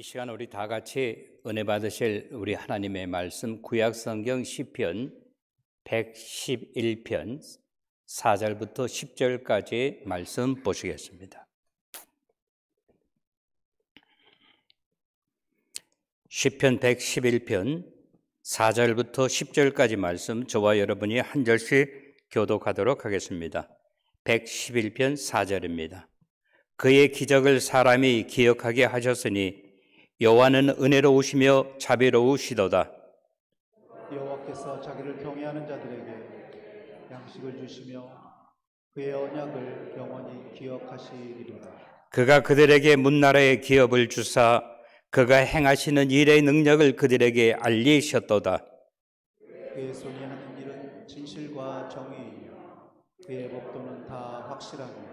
시간 우리 다 같이 은혜 받으실 우리 하나님의 말씀 구약성경 시편 111편 4절부터 10절까지 말씀 보시겠습니다. 시편 111편 4절부터 10절까지 말씀 저와 여러분이 한 절씩 교독하도록 하겠습니다. 111편 4절입니다. 그의 기적을 사람이 기억하게 하셨으니 여호와는 은혜로우시며 자비로우시도다. 여호와께서 자기를 경외하는 자들에게 양식을 주시며 그의 언약을 영원히 기억하시리로다. 그가 그들에게 문나라의 기업을 주사 그가 행하시는 일의 능력을 그들에게 알리셨도다. 그의 손이 하는 일은 진실과 정의이며 그의 법도는 다 확실하니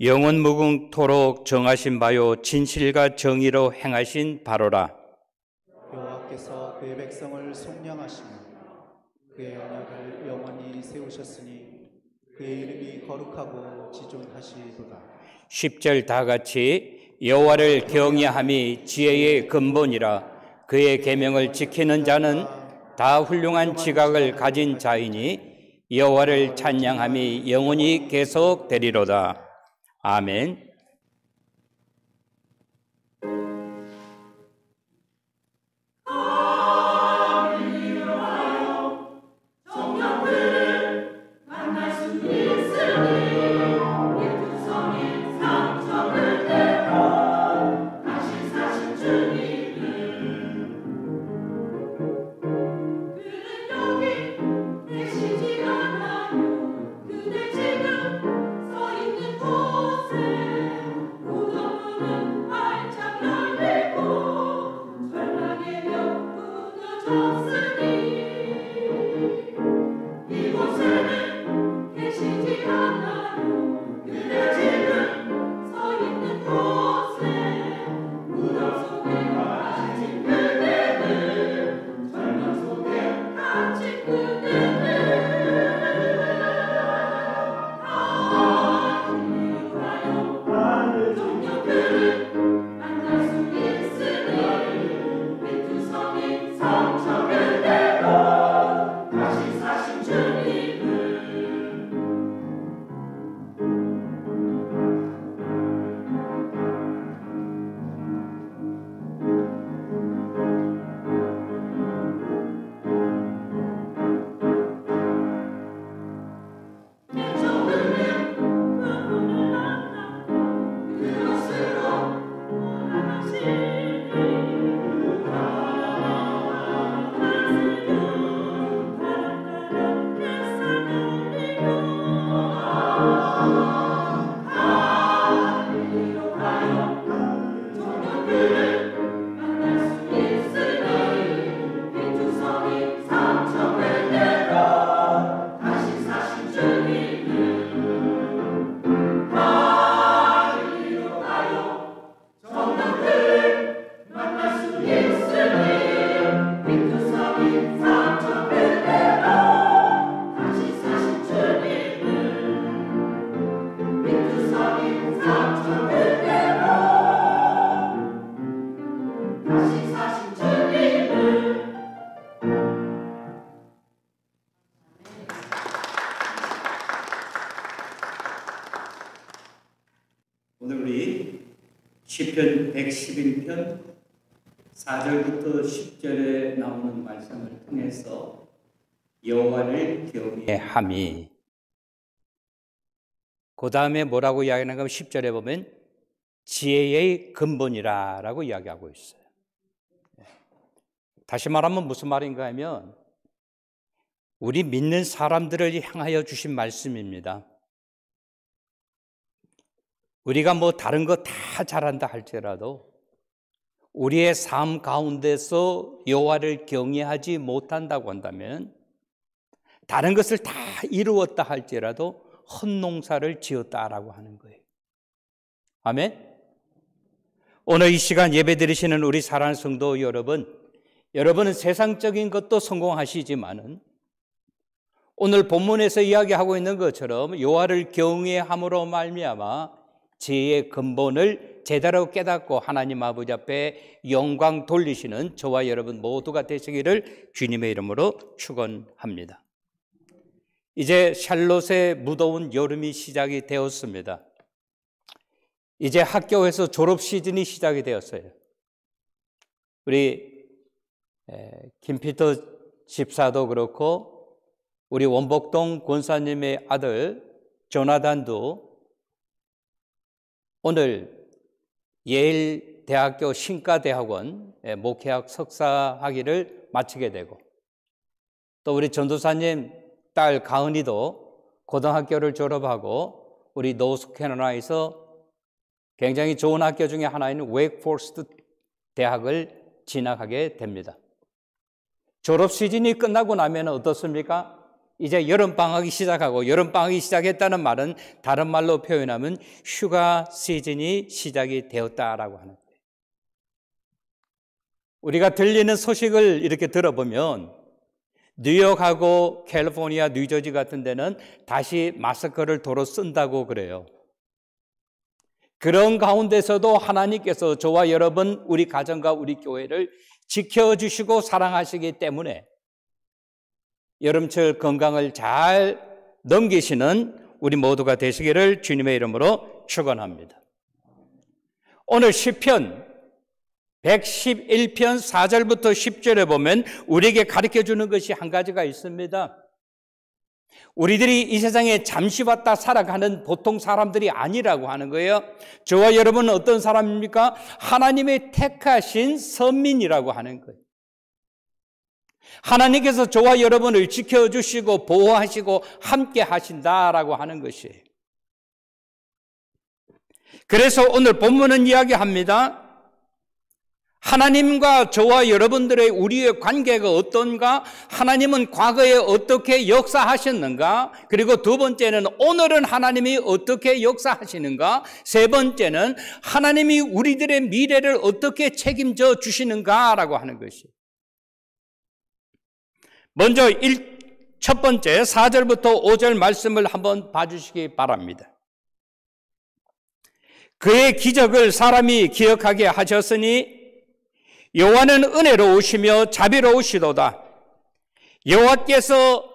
영원 무궁토록 정하신 바요 진실과 정의로 행하신 바로라. 여호와께서 그의 백성을 속량하시며 그의 언약을 영원히 세우셨으니 그의 이름이 거룩하고 지존하시도다. 10절 다 같이 여호와를 경외함이 지혜의 근본이라. 그의 계명을 지키는 자는 다 훌륭한 지각을 가진 자이니 여호와를 찬양함이 영원히 계속되리로다. 아멘. 오늘 우리 시편 111편 4절부터 10절에 나오는 말씀을 통해서 여호와를 경외함이, 그 다음에 뭐라고 이야기하는가 하면 10절에 보면 지혜의 근본이라 라고 이야기하고 있어요. 다시 말하면 무슨 말인가 하면 우리 믿는 사람들을 향하여 주신 말씀입니다. 우리가 뭐 다른 거 다 잘한다 할지라도 우리의 삶 가운데서 여호와를 경외하지 못한다고 한다면, 다른 것을 다 이루었다 할지라도 헛농사를 지었다라고 하는 거예요. 아멘. 오늘 이 시간 예배 드리시는 우리 사랑하는 성도 여러분은 세상적인 것도 성공하시지만은 오늘 본문에서 이야기하고 있는 것처럼 여호와를 경외함으로 말미암아 지혜의 근본을 제대로 깨닫고 하나님 아버지 앞에 영광 돌리시는 저와 여러분 모두가 되시기를 주님의 이름으로 축원합니다. 이제 샬롯의 무더운 여름이 시작이 되었습니다. 이제 학교에서 졸업 시즌이 시작이 되었어요. 우리 김피터 집사도 그렇고 우리 원복동 권사님의 아들 조나단도 오늘 예일 대학교 신과대학원 목회학 석사 학위를 마치게 되고, 또 우리 전도사님 딸 가은이도 고등학교를 졸업하고 우리 노스캐롤라이나에서 굉장히 좋은 학교 중에 하나인 웨이크포스트 대학을 진학하게 됩니다. 졸업 시즌이 끝나고 나면 어떻습니까? 이제 여름방학이 시작하고, 여름방학이 시작했다는 말은 다른 말로 표현하면 휴가 시즌이 시작이 되었다라고 하는 거예요. 우리가 들리는 소식을 이렇게 들어보면 뉴욕하고 캘리포니아, 뉴저지 같은 데는 다시 마스크를 도로 쓴다고 그래요. 그런 가운데서도 하나님께서 저와 여러분, 우리 가정과 우리 교회를 지켜주시고 사랑하시기 때문에 여름철 건강을 잘 넘기시는 우리 모두가 되시기를 주님의 이름으로 축원합니다. 오늘 시편 111편 4절부터 10절에 보면 우리에게 가르쳐주는 것이 한 가지가 있습니다. 우리들이 이 세상에 잠시 왔다 살아가는 보통 사람들이 아니라고 하는 거예요. 저와 여러분은 어떤 사람입니까? 하나님의 택하신 선민이라고 하는 거예요. 하나님께서 저와 여러분을 지켜주시고 보호하시고 함께 하신다라고 하는 것이에요. 그래서 오늘 본문은 이야기합니다. 하나님과 저와 여러분들의 우리의 관계가 어떤가? 하나님은 과거에 어떻게 역사하셨는가? 그리고 두 번째는 오늘은 하나님이 어떻게 역사하시는가? 세 번째는 하나님이 우리들의 미래를 어떻게 책임져 주시는가라고 하는 것이에요. 먼저 첫 번째 4절부터 5절 말씀을 한번 봐주시기 바랍니다. 그의 기적을 사람이 기억하게 하셨으니 여호와는 은혜로우시며 자비로우시도다. 여호와께서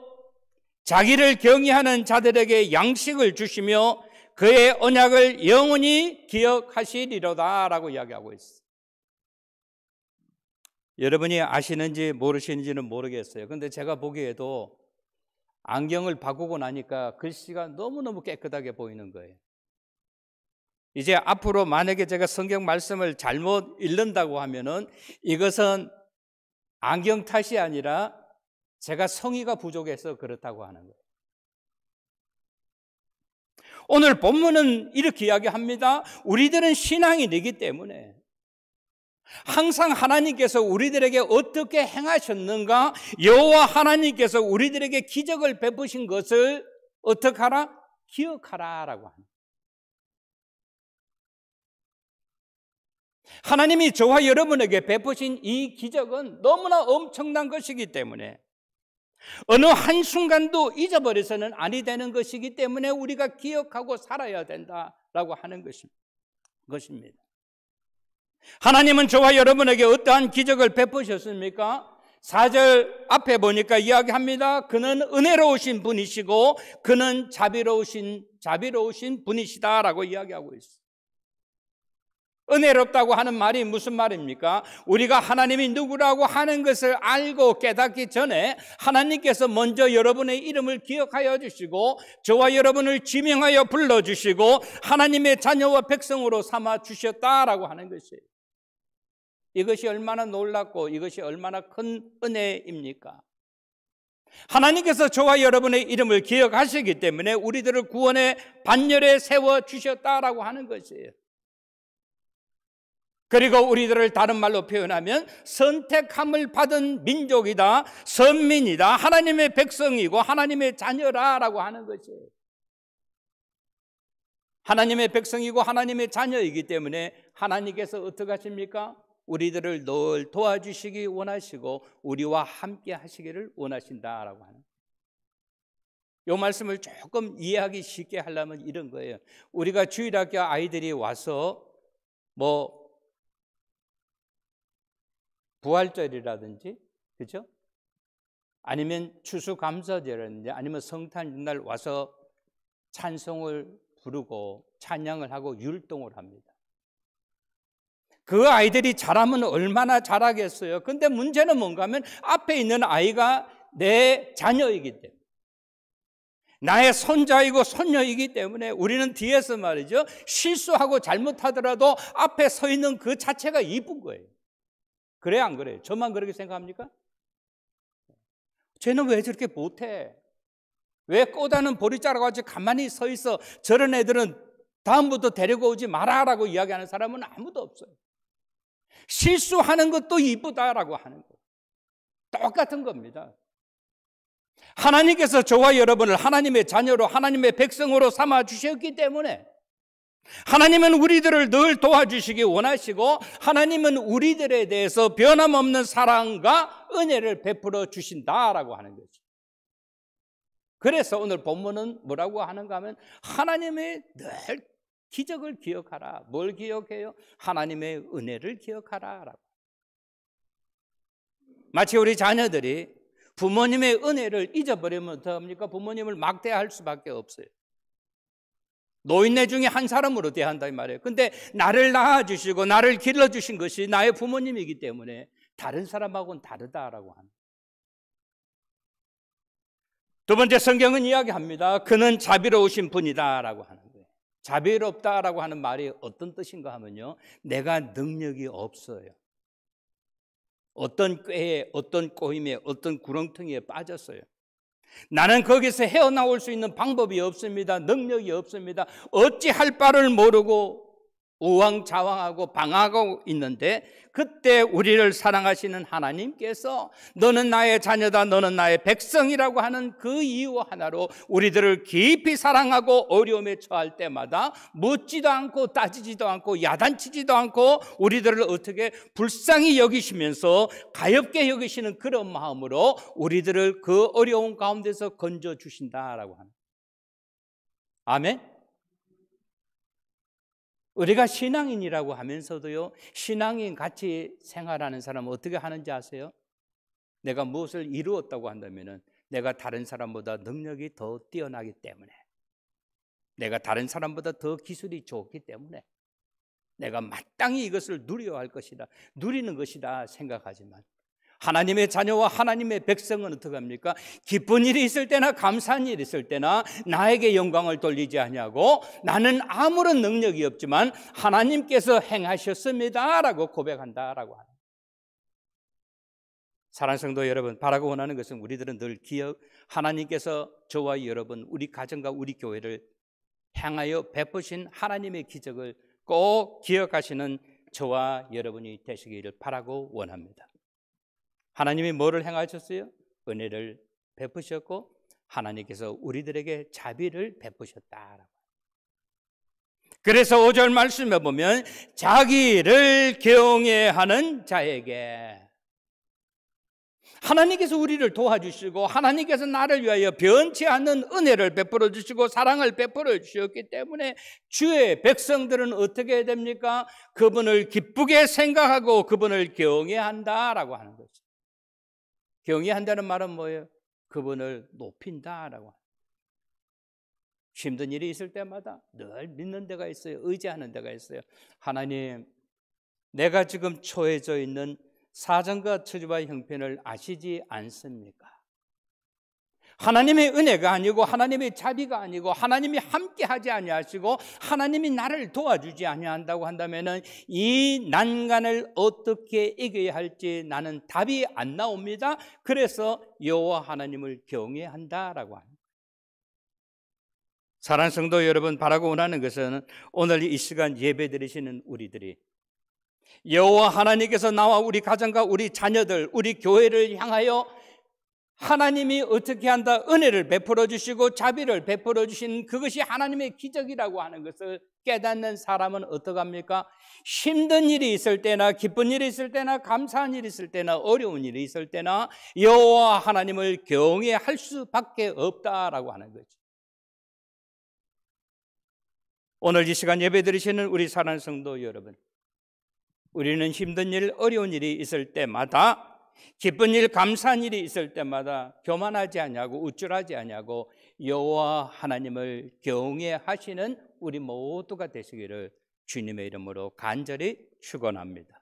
자기를 경외하는 자들에게 양식을 주시며 그의 언약을 영원히 기억하시리로다 라고 이야기하고 있어요. 여러분이 아시는지 모르시는지는 모르겠어요. 그런데 제가 보기에도 안경을 바꾸고 나니까 글씨가 너무너무 깨끗하게 보이는 거예요. 이제 앞으로 만약에 제가 성경 말씀을 잘못 읽는다고 하면은 이것은 안경 탓이 아니라 제가 성의가 부족해서 그렇다고 하는 거예요. 오늘 본문은 이렇게 이야기합니다. 우리들은 신앙인이기 때문에 항상 하나님께서 우리들에게 어떻게 행하셨는가, 여호와 하나님께서 우리들에게 기적을 베푸신 것을 어떻게 하라? 기억하라라고 합니다. 하나님이 저와 여러분에게 베푸신 이 기적은 너무나 엄청난 것이기 때문에 어느 한순간도 잊어버려서는 아니 되는 것이기 때문에 우리가 기억하고 살아야 된다라고 하는 것입니다. 하나님은 저와 여러분에게 어떠한 기적을 베푸셨습니까? 4절 앞에 보니까 이야기합니다. 그는 은혜로우신 분이시고 그는 자비로우신 분이시다라고 이야기하고 있어요. 은혜롭다고 하는 말이 무슨 말입니까? 우리가 하나님이 누구라고 하는 것을 알고 깨닫기 전에 하나님께서 먼저 여러분의 이름을 기억하여 주시고 저와 여러분을 지명하여 불러주시고 하나님의 자녀와 백성으로 삼아 주셨다라고 하는 것이에요. 이것이 얼마나 놀랍고 이것이 얼마나 큰 은혜입니까? 하나님께서 저와 여러분의 이름을 기억하시기 때문에 우리들을 구원의 반열에 세워주셨다라고 하는 것이에요. 그리고 우리들을 다른 말로 표현하면 선택함을 받은 민족이다, 선민이다, 하나님의 백성이고 하나님의 자녀라라고 하는 것이에요. 하나님의 백성이고 하나님의 자녀이기 때문에 하나님께서 어떻게 하십니까? 우리들을 늘 도와주시기 원하시고 우리와 함께 하시기를 원하신다라고 하는. 이 말씀을 조금 이해하기 쉽게 하려면 이런 거예요. 우리가 주일학교 아이들이 와서 뭐 부활절이라든지, 그죠? 아니면 추수감사절이라든지, 아니면 성탄날 와서 찬송을 부르고 찬양을 하고 율동을 합니다. 그 아이들이 잘하면 얼마나 잘하겠어요. 근데 문제는 뭔가 하면 앞에 있는 아이가 내 자녀이기 때문에, 나의 손자이고 손녀이기 때문에 우리는 뒤에서 말이죠, 실수하고 잘못하더라도 앞에 서 있는 그 자체가 이쁜 거예요. 그래요, 안 그래요? 저만 그렇게 생각합니까? 쟤는 왜 저렇게 못해? 왜 꼬다는 보리자루같이 가만히 서 있어? 저런 애들은 다음부터 데리고 오지 마라라고 이야기하는 사람은 아무도 없어요. 실수하는 것도 이쁘다라고 하는 거예요. 똑같은 겁니다. 하나님께서 저와 여러분을 하나님의 자녀로, 하나님의 백성으로 삼아 주셨기 때문에 하나님은 우리들을 늘 도와주시기 원하시고, 하나님은 우리들에 대해서 변함없는 사랑과 은혜를 베풀어 주신다라고 하는 거죠. 그래서 오늘 본문은 뭐라고 하는가 하면, 하나님의 늘 기적을 기억하라. 뭘 기억해요? 하나님의 은혜를 기억하라 라고. 마치 우리 자녀들이 부모님의 은혜를 잊어버리면 어떡합니까? 부모님을 막대할 수밖에 없어요. 노인네 중에 한 사람으로 대한다 이 말이에요. 근데 나를 낳아주시고 나를 길러주신 것이 나의 부모님이기 때문에 다른 사람하고는 다르다라고 하는. 두 번째, 성경은 이야기합니다. 그는 자비로우신 분이다라고 하는 거예요. 자비롭다라고 하는 말이 어떤 뜻인가 하면요, 내가 능력이 없어요. 어떤 꾀에, 어떤 꼬임에, 어떤 구렁텅이에 빠졌어요. 나는 거기서 헤어나올 수 있는 방법이 없습니다. 능력이 없습니다. 어찌할 바를 모르고 우왕좌왕하고 방황하고 있는데, 그때 우리를 사랑하시는 하나님께서 너는 나의 자녀다, 너는 나의 백성이라고 하는 그 이유 하나로 우리들을 깊이 사랑하고 어려움에 처할 때마다 묻지도 않고 따지지도 않고 야단치지도 않고 우리들을 어떻게 불쌍히 여기시면서 가엾게 여기시는 그런 마음으로 우리들을 그 어려운 가운데서 건져주신다라고 하는. 아멘. 우리가 신앙인이라고 하면서도요, 신앙인 같이 생활하는 사람은 어떻게 하는지 아세요? 내가 무엇을 이루었다고 한다면은 내가 다른 사람보다 능력이 더 뛰어나기 때문에, 내가 다른 사람보다 더 기술이 좋기 때문에 내가 마땅히 이것을 누려야 할 것이다, 누리는 것이다 생각하지만, 하나님의 자녀와 하나님의 백성은 어떻게 합니까? 기쁜 일이 있을 때나 감사한 일이 있을 때나 나에게 영광을 돌리지 아니하고, 나는 아무런 능력이 없지만 하나님께서 행하셨습니다 라고 고백한다라고 하는. 사랑하는 성도 여러분, 바라고 원하는 것은 우리들은 늘 하나님께서 저와 여러분, 우리 가정과 우리 교회를 향하여 베푸신 하나님의 기적을 꼭 기억하시는 저와 여러분이 되시기를 바라고 원합니다. 하나님이 뭐를 행하셨어요? 은혜를 베푸셨고 하나님께서 우리들에게 자비를 베푸셨다. 그래서 5절 말씀에 보면 자기를 경외하는 자에게, 하나님께서 우리를 도와주시고 하나님께서 나를 위하여 변치 않는 은혜를 베풀어 주시고 사랑을 베풀어 주셨기 때문에 주의 백성들은 어떻게 해야 됩니까? 그분을 기쁘게 생각하고 그분을 경외한다라고 하는 거죠. 경외한다는 말은 뭐예요? 그분을 높인다라고 합니다. 힘든 일이 있을 때마다 늘 믿는 데가 있어요. 의지하는 데가 있어요. 하나님, 내가 지금 처해져 있는 사정과 처지와 형편을 아시지 않습니까? 하나님의 은혜가 아니고 하나님의 자비가 아니고 하나님이 함께하지 아니하시고 하나님이 나를 도와주지 아니한다고 한다면 이 난간을 어떻게 이겨야 할지 나는 답이 안 나옵니다. 그래서 여호와 하나님을 경외한다라고 합니다. 사랑하는 성도 여러분, 바라고 원하는 것은 오늘 이 시간 예배 드리시는 우리들이 여호와 하나님께서 나와 우리 가정과 우리 자녀들, 우리 교회를 향하여 하나님이 어떻게 한다? 은혜를 베풀어 주시고 자비를 베풀어 주신 그것이 하나님의 기적이라고 하는 것을 깨닫는 사람은 어떡합니까? 힘든 일이 있을 때나 기쁜 일이 있을 때나 감사한 일이 있을 때나 어려운 일이 있을 때나 여호와 하나님을 경외할 수밖에 없다라고 하는 거죠. 오늘 이 시간 예배 드리시는 우리 사랑하는 성도 여러분, 우리는 힘든 일, 어려운 일이 있을 때마다, 기쁜 일, 감사한 일이 있을 때마다 교만하지 아니하고 우쭐하지 아니하고 여호와 하나님을 경외하시는 우리 모두가 되시기를 주님의 이름으로 간절히 축원합니다.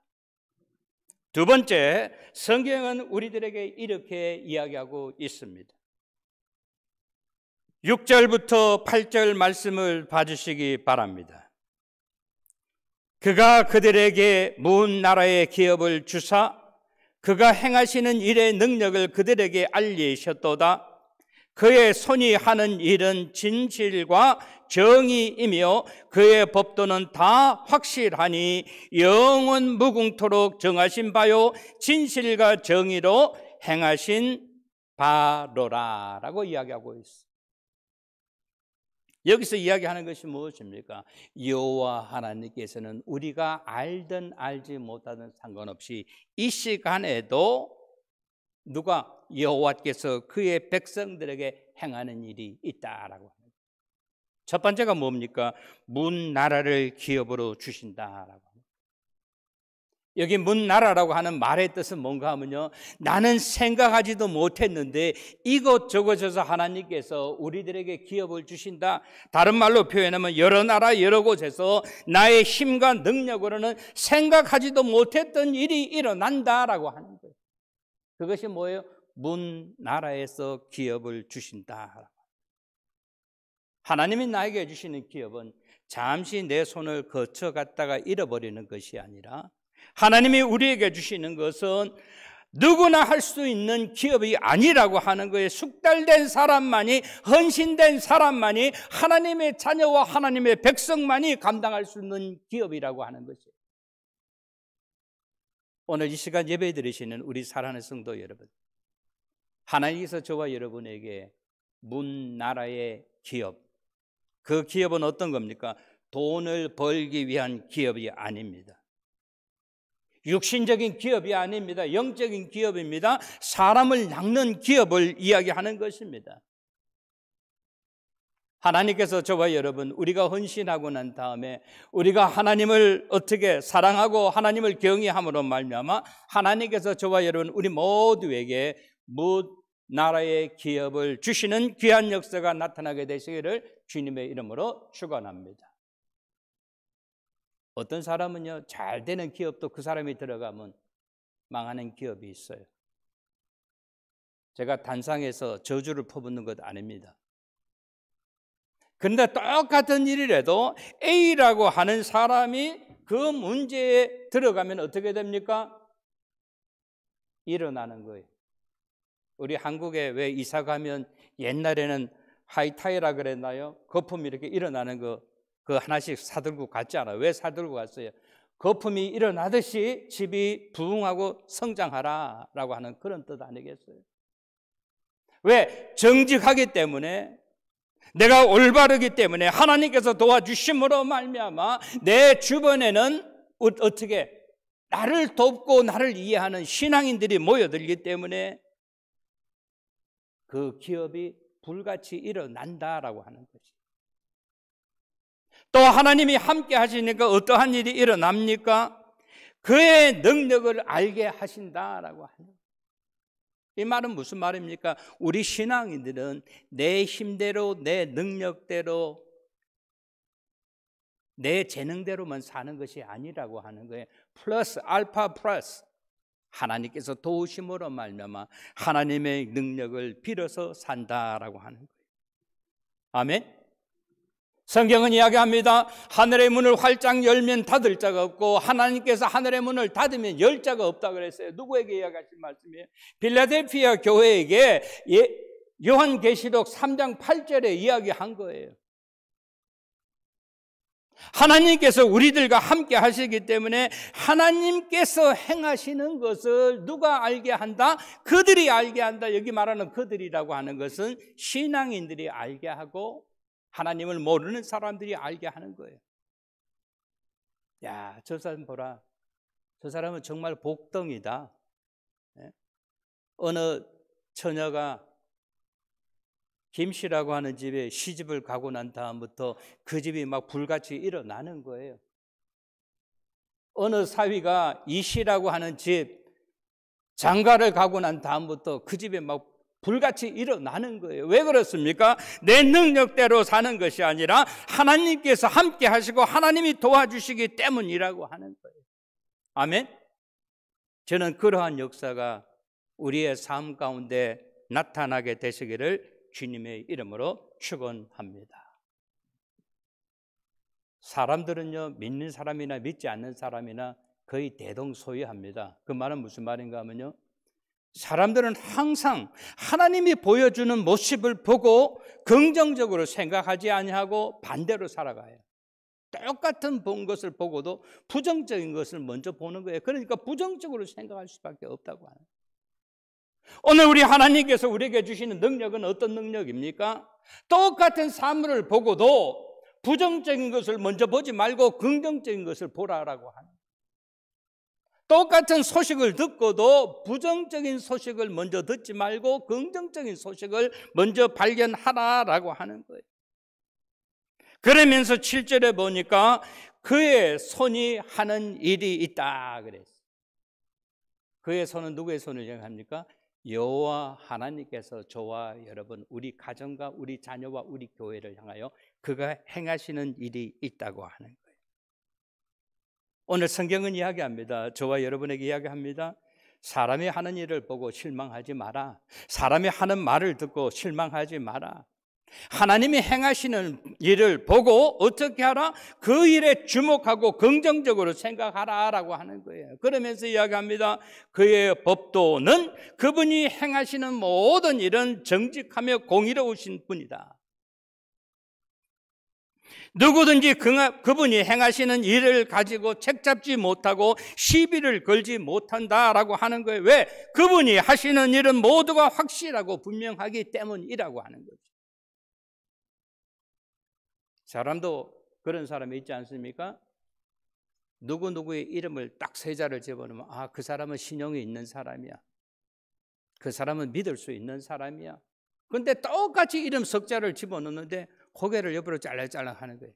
두 번째, 성경은 우리들에게 이렇게 이야기하고 있습니다. 6절부터 8절 말씀을 봐주시기 바랍니다. 그가 그들에게 먼 나라의 기업을 주사 그가 행하시는 일의 능력을 그들에게 알리셨도다. 그의 손이 하는 일은 진실과 정의이며 그의 법도는 다 확실하니 영원 무궁토록 정하신 바요 진실과 정의로 행하신 바로라 라고 이야기하고 있습니다. 여기서 이야기하는 것이 무엇입니까? 여호와 하나님께서는 우리가 알든 알지 못하든 상관없이 이 시간에도 누가 여호와께서 그의 백성들에게 행하는 일이 있다라고 합니다. 첫 번째가 뭡니까? 문 나라를 기업으로 주신다라고. 여기 문 나라라고 하는 말의 뜻은 뭔가 하면요, 나는 생각하지도 못했는데 이곳저곳에서 하나님께서 우리들에게 기업을 주신다. 다른 말로 표현하면 여러 나라 여러 곳에서 나의 힘과 능력으로는 생각하지도 못했던 일이 일어난다라고 하는 거예요. 그것이 뭐예요? 문 나라에서 기업을 주신다. 하나님이 나에게 주시는 기업은 잠시 내 손을 거쳐갔다가 잃어버리는 것이 아니라 하나님이 우리에게 주시는 것은 누구나 할 수 있는 기업이 아니라고 하는 거예요. 숙달된 사람만이, 헌신된 사람만이, 하나님의 자녀와 하나님의 백성만이 감당할 수 있는 기업이라고 하는 것이에요. 오늘 이 시간 예배 드리시는 우리 사랑하는 성도 여러분, 하나님께서 저와 여러분에게 문 나라의 기업, 그 기업은 어떤 겁니까? 돈을 벌기 위한 기업이 아닙니다. 육신적인 기업이 아닙니다. 영적인 기업입니다. 사람을 낚는 기업을 이야기하는 것입니다. 하나님께서 저와 여러분, 우리가 헌신하고 난 다음에 우리가 하나님을 어떻게 사랑하고 하나님을 경외함으로 말미암아 하나님께서 저와 여러분 우리 모두에게 문 나라의 기업을 주시는 귀한 역사가 나타나게 되시기를 주님의 이름으로 축원합니다. 어떤 사람은요, 잘 되는 기업도 그 사람이 들어가면 망하는 기업이 있어요. 제가 단상에서 저주를 퍼붓는 것 아닙니다. 그런데 똑같은 일이라도 A라고 하는 사람이 그 문제에 들어가면 어떻게 됩니까? 일어나는 거예요. 우리 한국에 왜 이사 가면 옛날에는 하이타이라 그랬나요? 거품이 이렇게 일어나는 거 그 하나씩 사들고 갔지 않아요? 왜 사들고 갔어요? 거품이 일어나듯이 집이 부흥하고 성장하라라고 하는 그런 뜻 아니겠어요? 왜? 정직하기 때문에, 내가 올바르기 때문에 하나님께서 도와주심으로 말미암아 내 주변에는 어떻게 나를 돕고 나를 이해하는 신앙인들이 모여들기 때문에 그 기업이 불같이 일어난다라고 하는 거지. 또 하나님이 함께 하시니까 어떠한 일이 일어납니까? 그의 능력을 알게 하신다라고 하는 거예요. 이 말은 무슨 말입니까? 우리 신앙인들은 내 힘대로, 내 능력대로, 내 재능대로만 사는 것이 아니라고 하는 거예요. 플러스 알파 플러스 하나님께서 도우심으로 말미암아 하나님의 능력을 빌어서 산다라고 하는 거예요. 아멘. 성경은 이야기합니다. 하늘의 문을 활짝 열면 닫을 자가 없고 하나님께서 하늘의 문을 닫으면 열 자가 없다 그랬어요. 누구에게 이야기하신 말씀이에요? 빌라델피아 교회에게 요한계시록 3장 8절에 이야기한 거예요. 하나님께서 우리들과 함께 하시기 때문에 하나님께서 행하시는 것을 누가 알게 한다? 그들이 알게 한다. 여기 말하는 그들이라고 하는 것은 신앙인들이 알게 하고 하나님을 모르는 사람들이 알게 하는 거예요. 야, 저 사람 보라. 저 사람은 정말 복덩이다. 어느 처녀가 김씨라고 하는 집에 시집을 가고 난 다음부터 그 집이 막 불같이 일어나는 거예요. 어느 사위가 이씨라고 하는 집 장가를 가고 난 다음부터 그 집에 막 불같이 일어나는 거예요. 왜 그렇습니까? 내 능력대로 사는 것이 아니라 하나님께서 함께 하시고 하나님이 도와주시기 때문이라고 하는 거예요. 아멘? 저는 그러한 역사가 우리의 삶 가운데 나타나게 되시기를 주님의 이름으로 축원합니다. 사람들은요, 믿는 사람이나 믿지 않는 사람이나 거의 대동소이합니다. 그 말은 무슨 말인가 하면요, 사람들은 항상 하나님이 보여주는 모습을 보고 긍정적으로 생각하지 아니하고 반대로 살아가요. 똑같은 본 것을 보고도 부정적인 것을 먼저 보는 거예요. 그러니까 부정적으로 생각할 수밖에 없다고 하는 거예요. 오늘 우리 하나님께서 우리에게 주시는 능력은 어떤 능력입니까? 똑같은 사물을 보고도 부정적인 것을 먼저 보지 말고 긍정적인 것을 보라라고 하는 거예요. 똑같은 소식을 듣고도 부정적인 소식을 먼저 듣지 말고 긍정적인 소식을 먼저 발견하라라고 하는 거예요. 그러면서 7절에 보니까 그의 손이 하는 일이 있다 그랬어요. 그의 손은 누구의 손을 얘기합니까? 여호와 하나님께서 저와 여러분, 우리 가정과 우리 자녀와 우리 교회를 향하여 그가 행하시는 일이 있다고 하는 거예요. 오늘 성경은 이야기합니다. 저와 여러분에게 이야기합니다. 사람이 하는 일을 보고 실망하지 마라. 사람이 하는 말을 듣고 실망하지 마라. 하나님이 행하시는 일을 보고 어떻게 하라? 그 일에 주목하고 긍정적으로 생각하라라고 하는 거예요. 그러면서 이야기합니다. 그의 법도는 그분이 행하시는 모든 일은 정직하며 공의로우신 분이다. 누구든지 그분이 행하시는 일을 가지고 책잡지 못하고 시비를 걸지 못한다라고 하는 거예요. 왜? 그분이 하시는 일은 모두가 확실하고 분명하기 때문이라고 하는 거죠. 사람도 그런 사람이 있지 않습니까? 누구누구의 이름을 딱 세 자를 집어넣으면 아, 그 사람은 신용이 있는 사람이야. 그 사람은 믿을 수 있는 사람이야. 그런데 똑같이 이름 석 자를 집어넣는데 고개를 옆으로 짤랑짤랑 하는 거예요.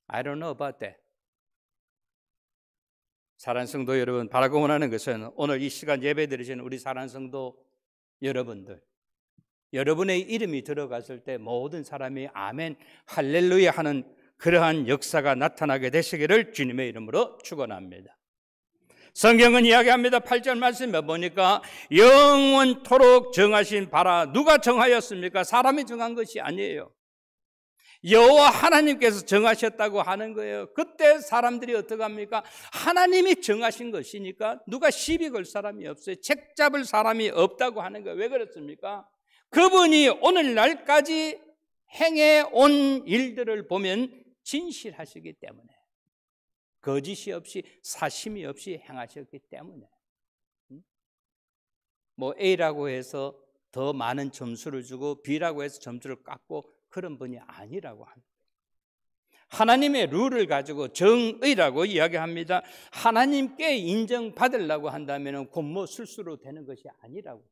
I don't know about that. 사랑하는 성도 여러분, 바라고 원하는 것은 오늘 이 시간 예배 드리시는 우리 사랑하는 성도 여러분들, 여러분의 이름이 들어갔을 때 모든 사람이 아멘, 할렐루야 하는 그러한 역사가 나타나게 되시기를 주님의 이름으로 축원합니다. 성경은 이야기합니다. 8절 말씀에 보니까 영원토록 정하신 바라. 누가 정하였습니까? 사람이 정한 것이 아니에요. 여호와 하나님께서 정하셨다고 하는 거예요. 그때 사람들이 어떻게 합니까? 하나님이 정하신 것이니까 누가 시비 걸 사람이 없어요. 책 잡을 사람이 없다고 하는 거예요. 왜 그렇습니까? 그분이 오늘날까지 행해 온 일들을 보면 진실하시기 때문에, 거짓이 없이 사심이 없이 행하셨기 때문에, 뭐 A라고 해서 더 많은 점수를 주고 B라고 해서 점수를 깎고 그런 분이 아니라고 합니다. 하나님의 룰을 가지고 정의라고 이야기합니다. 하나님께 인정받으려고 한다면 곤모 술수로 되는 것이 아니라고.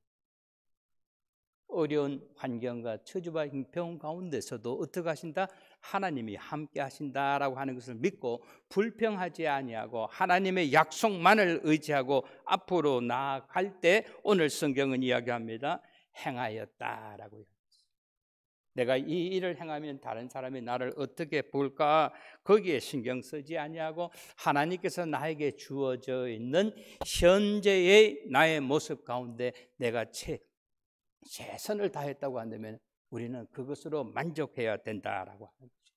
어려운 환경과 처지와 형편 가운데서도 어떻게 하신다? 하나님이 함께 하신다라고 하는 것을 믿고 불평하지 아니하고 하나님의 약속만을 의지하고 앞으로 나아갈 때 오늘 성경은 이야기합니다. 행하였다라고. 내가 이 일을 행하면 다른 사람이 나를 어떻게 볼까? 거기에 신경 쓰지 아니하고 하나님께서 나에게 주어져 있는 현재의 나의 모습 가운데 내가 최선을 다했다고 한다면 우리는 그것으로 만족해야 된다라고 하는 거죠.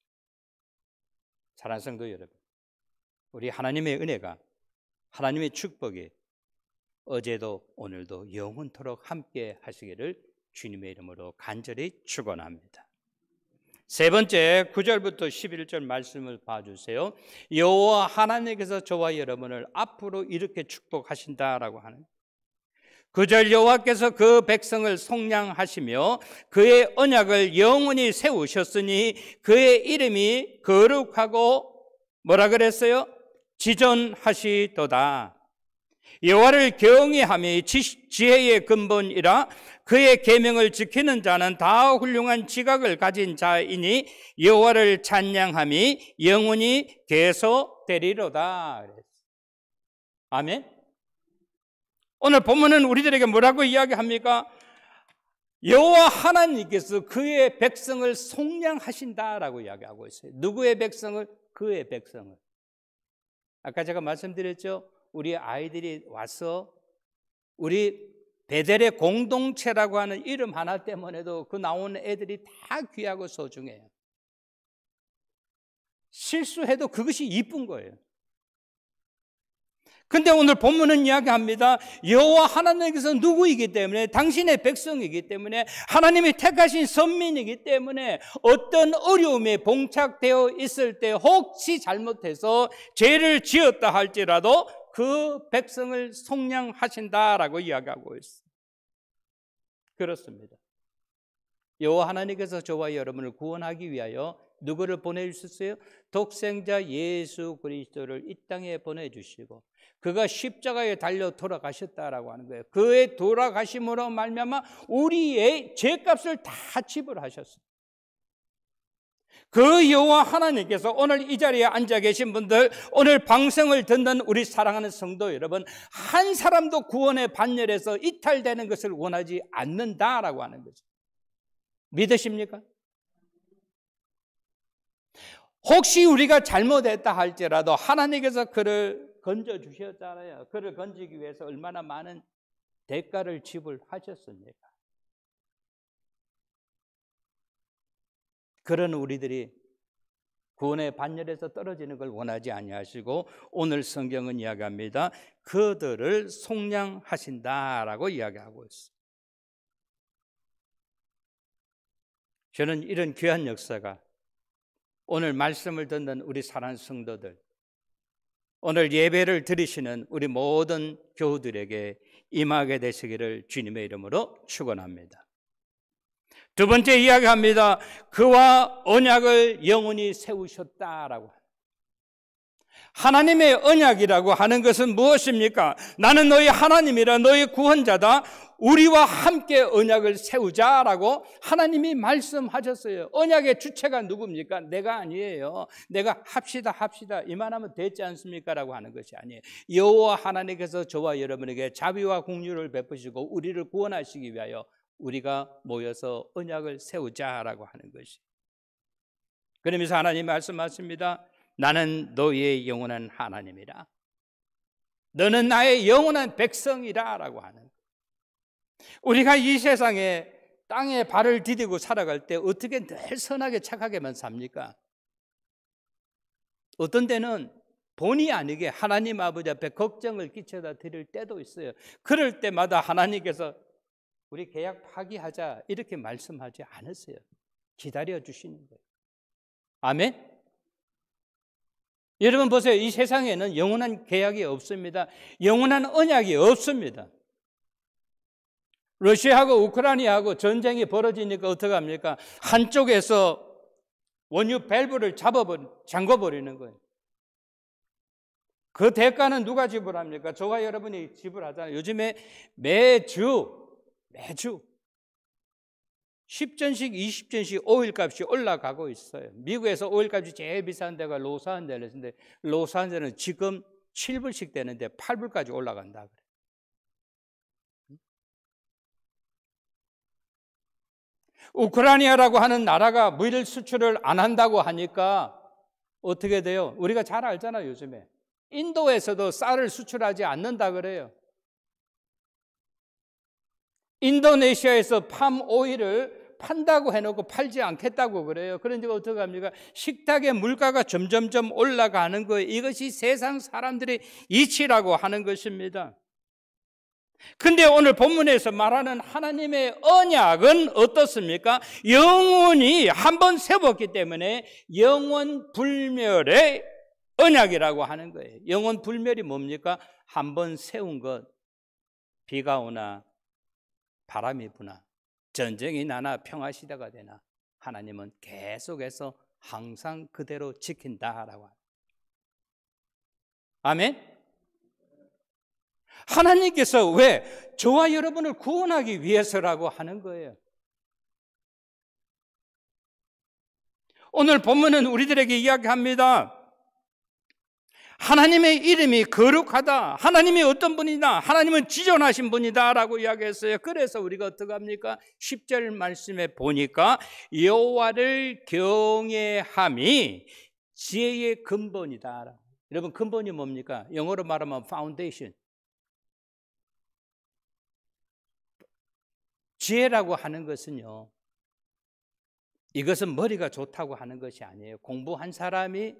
사랑하는 성도 여러분, 우리 하나님의 은혜가, 하나님의 축복이 어제도 오늘도 영원토록 함께 하시기를 주님의 이름으로 간절히 축원합니다. 세 번째 9절부터 11절 말씀을 봐주세요. 여호와 하나님께서 저와 여러분을 앞으로 이렇게 축복하신다라고 하는 9절 여호와께서 그 백성을 속량하시며 그의 언약을 영원히 세우셨으니 그의 이름이 거룩하고 뭐라 그랬어요? 지존하시도다. 여호와를 경외함이 지혜의 근본이라 그의 계명을 지키는 자는 다 훌륭한 지각을 가진 자이니 여호와를 찬양함이 영원히 계속되리로다. 아멘. 오늘 본문은 우리들에게 뭐라고 이야기합니까? 여호와 하나님께서 그의 백성을 속량하신다라고 이야기하고 있어요. 누구의 백성을? 그의 백성을. 아까 제가 말씀드렸죠. 우리 아이들이 와서 우리 베델의 공동체라고 하는 이름 하나 때문에도 그 나오는 애들이 다 귀하고 소중해요. 실수해도 그것이 이쁜 거예요. 근데 오늘 본문은 이야기합니다. 여호와 하나님께서 누구이기 때문에, 당신의 백성이기 때문에, 하나님이 택하신 선민이기 때문에 어떤 어려움에 봉착되어 있을 때 혹시 잘못해서 죄를 지었다 할지라도 그 백성을 속량하신다라고 이야기하고 있어요. 그렇습니다. 여호와 하나님께서 저와 여러분을 구원하기 위하여 누구를 보내주셨어요? 독생자 예수 그리스도를 이 땅에 보내주시고 그가 십자가에 달려 돌아가셨다라고 하는 거예요. 그의 돌아가심으로 말미암아 우리의 죄값을 다 지불하셨어요. 그 여호와 하나님께서 오늘 이 자리에 앉아 계신 분들, 오늘 방송을 듣는 우리 사랑하는 성도 여러분, 한 사람도 구원의 반열에서 이탈되는 것을 원하지 않는다라고 하는 거죠. 믿으십니까? 혹시 우리가 잘못했다 할지라도 하나님께서 그를 건져주셨잖아요. 그를 건지기 위해서 얼마나 많은 대가를 지불하셨습니까? 그런 우리들이 구원의 반열에서 떨어지는 걸 원하지 아니하시고 오늘 성경은 이야기합니다. 그들을 속량하신다라고 이야기하고 있어요. 저는 이런 귀한 역사가 오늘 말씀을 듣는 우리 사랑하는 성도들, 오늘 예배를 드리시는 우리 모든 교우들에게 임하게 되시기를 주님의 이름으로 축원합니다. 두 번째 이야기합니다. 그와 언약을 영원히 세우셨다라고. 하나님의 언약이라고 하는 것은 무엇입니까? 나는 너희 하나님이라, 너희 구원자다. 우리와 함께 언약을 세우자라고 하나님이 말씀하셨어요. 언약의 주체가 누굽니까? 내가 아니에요. 내가 합시다 이만하면 됐지 않습니까? 라고 하는 것이 아니에요. 여호와 하나님께서 저와 여러분에게 자비와 공유를 베푸시고 우리를 구원하시기 위하여 우리가 모여서 언약을 세우자라고 하는 것이. 그러면서 하나님 말씀하십니다. 나는 너희의 영원한 하나님이라. 너는 나의 영원한 백성이라 라고 하는. 우리가 이 세상에 땅에 발을 디디고 살아갈 때 어떻게 늘 선하게 착하게만 삽니까? 어떤 때는 본의 아니게 하나님 아버지 앞에 걱정을 끼쳐다 드릴 때도 있어요. 그럴 때마다 하나님께서 우리 계약 파기하자 이렇게 말씀하지 않으세요. 기다려 주시는 거예요. 아멘? 여러분 보세요. 이 세상에는 영원한 계약이 없습니다. 영원한 언약이 없습니다. 러시아하고 우크라이나하고 전쟁이 벌어지니까 어떻게 합니까? 한쪽에서 원유 밸브를 잠궈버리는 거예요. 그 대가는 누가 지불합니까? 저와 여러분이 지불하잖아요. 요즘에 매주 10전씩 20전씩 오일값이 올라가고 있어요. 미국에서 오일값이 제일 비싼 데가 로스앤젤레스인데 로스앤젤레스는 지금 7불씩 되는데 8불까지 올라간다 그래요. 우크라이나라고 하는 나라가 무일 수출을 안 한다고 하니까 어떻게 돼요? 우리가 잘 알잖아요. 요즘에 인도에서도 쌀을 수출하지 않는다 그래요. 인도네시아에서 팜 오일을 판다고 해놓고 팔지 않겠다고 그래요. 그러니까 어떻게 합니까? 식탁의 물가가 점점점 올라가는 거예요. 이것이 세상 사람들의 이치라고 하는 것입니다. 근데 오늘 본문에서 말하는 하나님의 언약은 어떻습니까? 영원히 한번 세웠기 때문에 영원 불멸의 언약이라고 하는 거예요. 영원 불멸이 뭡니까? 한번 세운 것, 비가 오나 바람이 부나 전쟁이 나나 평화시대가 되나 하나님은 계속해서 항상 그대로 지킨다라고 합니다. 아멘? 하나님께서 왜 저와 여러분을 구원하기 위해서라고 하는 거예요. 오늘 본문은 우리들에게 이야기합니다. 하나님의 이름이 거룩하다. 하나님이 어떤 분이다. 하나님은 지존하신 분이다 라고 이야기했어요. 그래서 우리가 어떻게 합니까? 10절 말씀에 보니까 여호와를 경외함이 지혜의 근본이다. 여러분, 근본이 뭡니까? 영어로 말하면 foundation. 지혜라고 하는 것은요, 이것은 머리가 좋다고 하는 것이 아니에요. 공부한 사람이,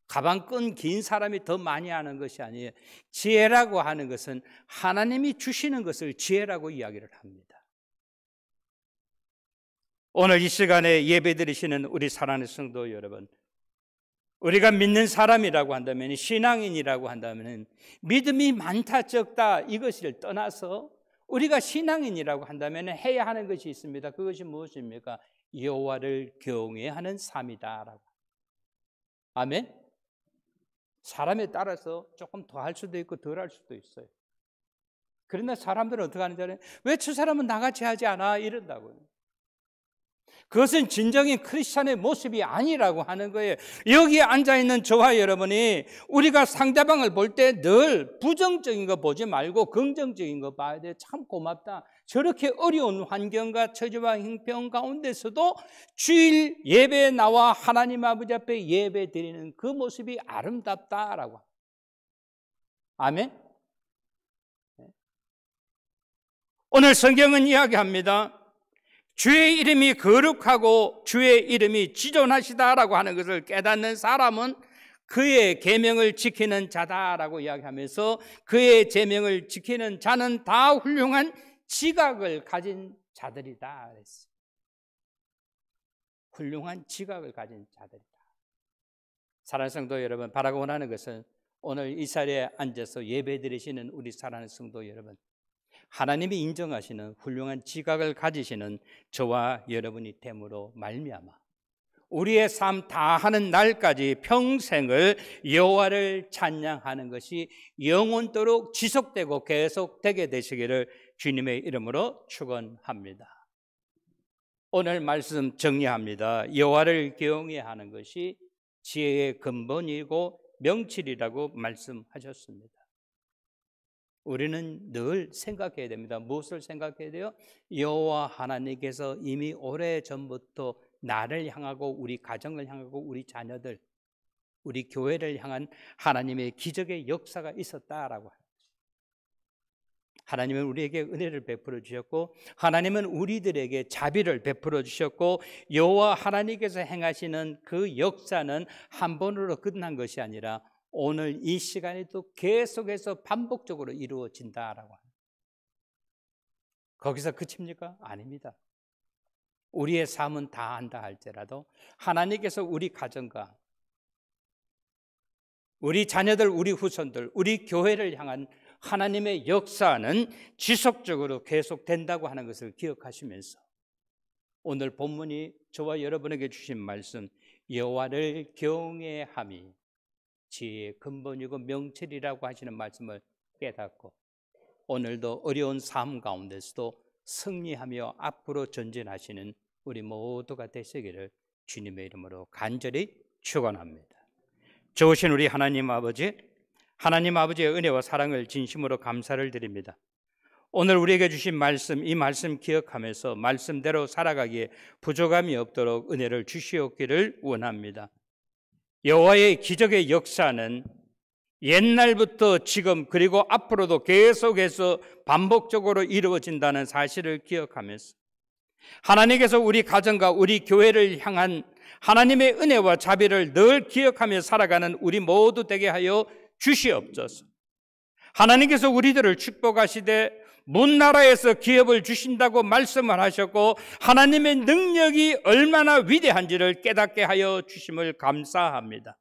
가방 끈 긴 사람이 더 많이 하는 것이 아니에요. 지혜라고 하는 것은 하나님이 주시는 것을 지혜라고 이야기를 합니다. 오늘 이 시간에 예배 드리시는 우리 사랑하는 성도 여러분, 우리가 믿는 사람이라고 한다면, 신앙인이라고 한다면, 믿음이 많다 적다 이것을 떠나서 우리가 신앙인이라고 한다면 해야 하는 것이 있습니다. 그것이 무엇입니까? 여호와를 경외하는 삶이다라고. 아멘. 사람에 따라서 조금 더 할 수도 있고 덜 할 수도 있어요. 그러나 사람들은 어떻게 하는지 알아요? 왜 저 사람은 나같이 하지 않아? 이런다고요. 그것은 진정인 크리스찬의 모습이 아니라고 하는 거예요. 여기에 앉아있는 저와 여러분이 우리가 상대방을 볼 때 늘 부정적인 거 보지 말고 긍정적인 거 봐야 돼. 참 고맙다. 저렇게 어려운 환경과 처지와 형편 가운데서도 주일 예배에 나와 하나님 아버지 앞에 예배 드리는 그 모습이 아름답다라고. 아멘. 오늘 성경은 이야기합니다. 주의 이름이 거룩하고 주의 이름이 지존하시다라고 하는 것을 깨닫는 사람은 그의 계명을 지키는 자다라고 이야기하면서 그의 계명을 지키는 자는 다 훌륭한 지각을 가진 자들이다 그랬어요. 훌륭한 지각을 가진 자들이다. 사랑하는 성도 여러분, 바라고 원하는 것은 오늘 이 자리에 앉아서 예배 드리시는 우리 사랑하는 성도 여러분, 하나님이 인정하시는 훌륭한 지각을 가지시는 저와 여러분이 됨으로 말미암아 우리의 삶 다하는 날까지 평생을 여호와를 찬양하는 것이 영원토록 지속되고 계속되게 되시기를 주님의 이름으로 축원합니다. 오늘 말씀 정리합니다. 여호와를 경외하는 것이 지혜의 근본이고 명철이라고 말씀하셨습니다. 우리는 늘 생각해야 됩니다. 무엇을 생각해야 돼요? 여호와 하나님께서 이미 오래전부터 나를 향하고 우리 가정을 향하고 우리 자녀들, 우리 교회를 향한 하나님의 기적의 역사가 있었다라고 합니다. 하나님은 우리에게 은혜를 베풀어 주셨고 하나님은 우리들에게 자비를 베풀어 주셨고 여호와 하나님께서 행하시는 그 역사는 한 번으로 끝난 것이 아니라 오늘 이 시간에도 계속해서 반복적으로 이루어진다라고 합니다. 거기서 그칩니까? 아닙니다. 우리의 삶은 다 한다 할지라도 하나님께서 우리 가정과 우리 자녀들, 우리 후손들, 우리 교회를 향한 하나님의 역사는 지속적으로 계속된다고 하는 것을 기억하시면서 오늘 본문이 저와 여러분에게 주신 말씀, 여호와를 경외함이 지혜의 근본이고 명철이라고 하시는 말씀을 깨닫고 오늘도 어려운 삶 가운데서도 승리하며 앞으로 전진하시는 우리 모두가 되시기를 주님의 이름으로 간절히 축원합니다. 좋으신 우리 하나님 아버지의 은혜와 사랑을 진심으로 감사를 드립니다. 오늘 우리에게 주신 말씀, 이 말씀 기억하면서 말씀대로 살아가기에 부족함이 없도록 은혜를 주시옵기를 원합니다. 여호와의 기적의 역사는 옛날부터 지금 그리고 앞으로도 계속해서 반복적으로 이루어진다는 사실을 기억하면서 하나님께서 우리 가정과 우리 교회를 향한 하나님의 은혜와 자비를 늘 기억하며 살아가는 우리 모두 되게 하여 주시옵소서. 하나님께서 우리들을 축복하시되 문나라에서 기업을 주신다고 말씀을 하셨고 하나님의 능력이 얼마나 위대한지를 깨닫게 하여 주심을 감사합니다.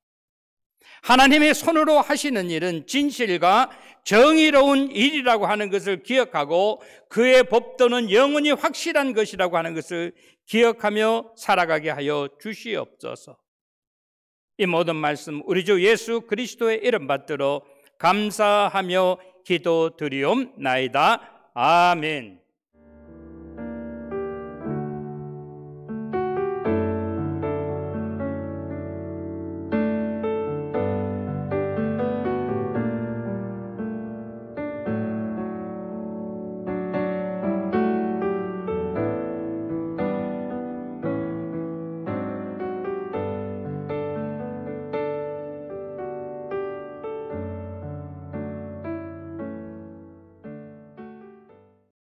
하나님의 손으로 하시는 일은 진실과 정의로운 일이라고 하는 것을 기억하고 그의 법도는 영원히 확실한 것이라고 하는 것을 기억하며 살아가게 하여 주시옵소서. 이 모든 말씀 우리 주 예수 그리스도의 이름 받들어 감사하며 기도드리옵나이다. 아멘.